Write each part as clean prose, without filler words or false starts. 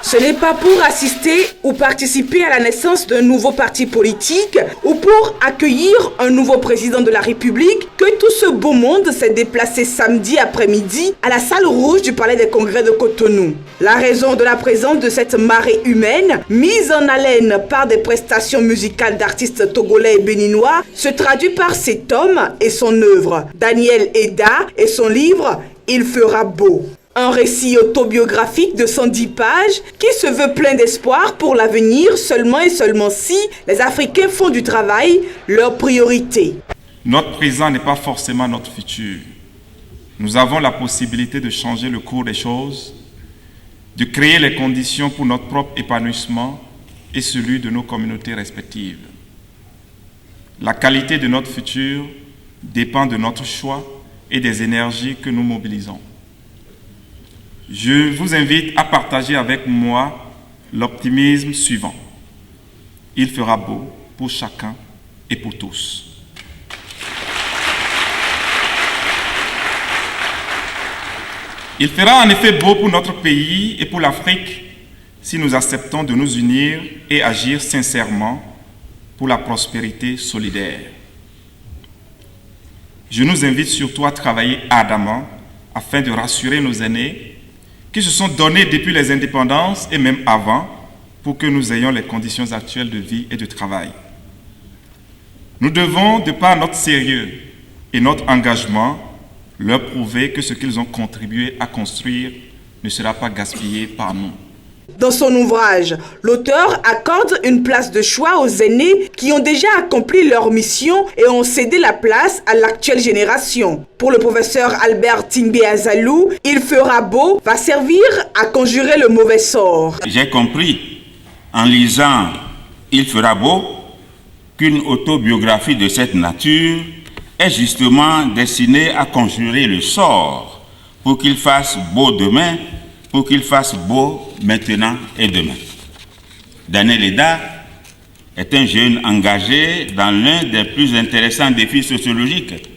Ce n'est pas pour assister ou participer à la naissance d'un nouveau parti politique ou pour accueillir un nouveau président de la République que tout ce beau monde s'est déplacé samedi après-midi à la salle rouge du Palais des Congrès de Cotonou. La raison de la présence de cette marée humaine, mise en haleine par des prestations musicales d'artistes togolais et béninois, se traduit par cet homme et son œuvre, Daniel Eda et son livre « Il fera beau ». Un récit autobiographique de 110 pages qui se veut plein d'espoir pour l'avenir seulement et seulement si les Africains font du travail leur priorité. Notre présent n'est pas forcément notre futur. Nous avons la possibilité de changer le cours des choses, de créer les conditions pour notre propre épanouissement et celui de nos communautés respectives. La qualité de notre futur dépend de notre choix et des énergies que nous mobilisons. Je vous invite à partager avec moi l'optimisme suivant. Il fera beau pour chacun et pour tous. Il fera en effet beau pour notre pays et pour l'Afrique si nous acceptons de nous unir et agir sincèrement pour la prospérité solidaire. Je nous invite surtout à travailler ardemment afin de rassurer nos aînés qui se sont donnés depuis les indépendances et même avant pour que nous ayons les conditions actuelles de vie et de travail. Nous devons, de par notre sérieux et notre engagement, leur prouver que ce qu'ils ont contribué à construire ne sera pas gaspillé par nous. Dans son ouvrage, l'auteur accorde une place de choix aux aînés qui ont déjà accompli leur mission et ont cédé la place à l'actuelle génération. Pour le professeur Albert Tingbe Azalou, il fera beau va servir à conjurer le mauvais sort. J'ai compris, en lisant Il fera beau, qu'une autobiographie de cette nature est justement destinée à conjurer le sort pour qu'il fasse beau demain, pour qu'il fasse beau maintenant et demain. Daniel Eda est un jeune engagé dans l'un des plus intéressants défis sociologiques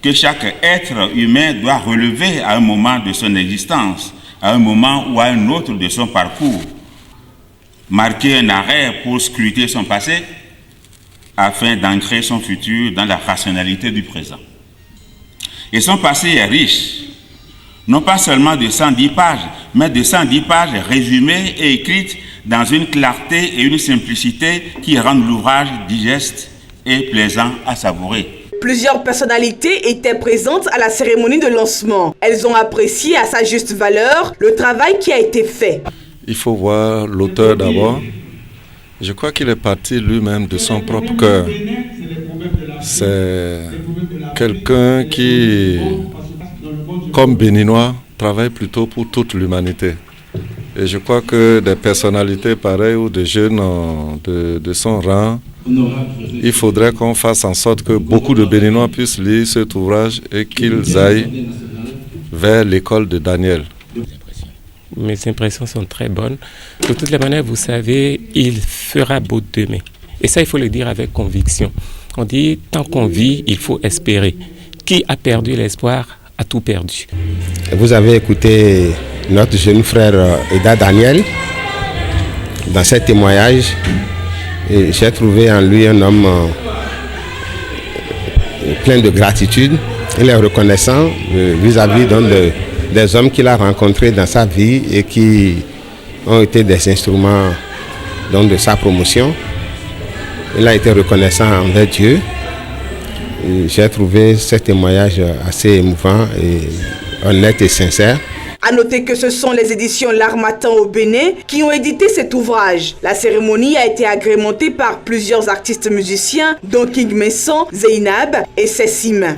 que chaque être humain doit relever à un moment de son existence, à un moment ou à un autre de son parcours. Marquer un arrêt pour scruter son passé afin d'ancrer son futur dans la rationalité du présent. Et son passé est riche, non pas seulement de 110 pages, mais de 110 pages résumées et écrites dans une clarté et une simplicité qui rendent l'ouvrage digeste et plaisant à savourer. Plusieurs personnalités étaient présentes à la cérémonie de lancement. Elles ont apprécié à sa juste valeur le travail qui a été fait. Il faut voir l'auteur d'abord. Je crois qu'il est parti lui-même de son propre cœur. C'est quelqu'un qui, comme béninois, travaille plutôt pour toute l'humanité. Et je crois que des personnalités pareilles ou des jeunes de son rang, il faudrait qu'on fasse en sorte que beaucoup de Béninois puissent lire cet ouvrage et qu'ils aillent vers l'école de Daniel. Mes impressions sont très bonnes. De toutes les manières, vous savez, il fera beau demain. Et ça, il faut le dire avec conviction. On dit, tant qu'on vit, il faut espérer. Qui a perdu l'espoir a tout perdu. Vous avez écouté notre jeune frère Eda Daniel dans ses témoignages. Et j'ai trouvé en lui un homme plein de gratitude. Il est reconnaissant vis-à-vis des hommes qu'il a rencontrés dans sa vie et qui ont été des instruments de sa promotion. Il a été reconnaissant envers Dieu. J'ai trouvé ce témoignage assez émouvant et honnête et sincère. À noter que ce sont les éditions L'Harmattan au Bénin qui ont édité cet ouvrage. La cérémonie a été agrémentée par plusieurs artistes musiciens, dont King Messon, Zeynab et Sessim.